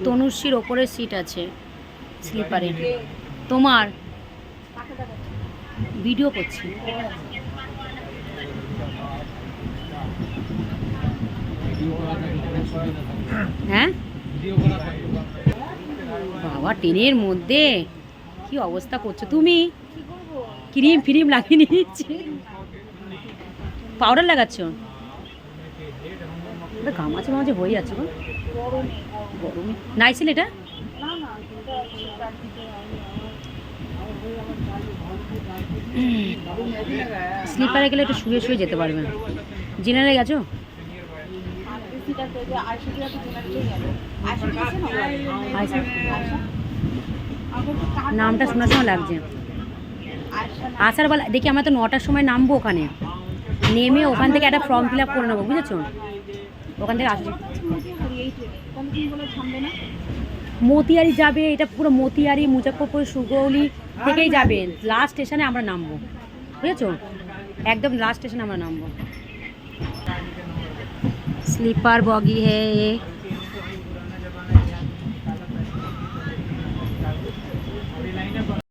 তনুশ্রীর ওপরে সিট আছে স্লিপারে। তোমার ভিডিও করছি। হ্যাঁ বাবা, ট্রেনের মধ্যে কি অবস্থা করছো তুমি? ক্রিম ফিরিম লাগিয়ে নিচ্ছি, পাউডার লাগাচ্ছ? ঘামাচে মাঝে হয়ে যাচ্ছে গো গরমে। নাইছিল এটা? স্লিপারে গেলে একটু শুয়ে শুয়ে যেতে পারবেন। জেনারেলে গেছো? নামটা শোনার সময় লাগছে। আসার বেলা দেখি, আমরা তো 9টার সময় নামবো ওখানে, নেমে ওখান থেকে একটা ফর্ম ফিল আপ করে নেবো, বুঝেছো? ওখান থেকে আসছি। মতিয়ারি যাবে, এটা পুরো মতিয়ারি মুজাফরপুর সুগৌলি থেকেই যাবে। লাস্ট স্টেশনে আমরা নামবো, বুঝেছো? একদম লাস্ট স্টেশনে আমরা নামবো। স্লিপার বগি হ্যাঁ।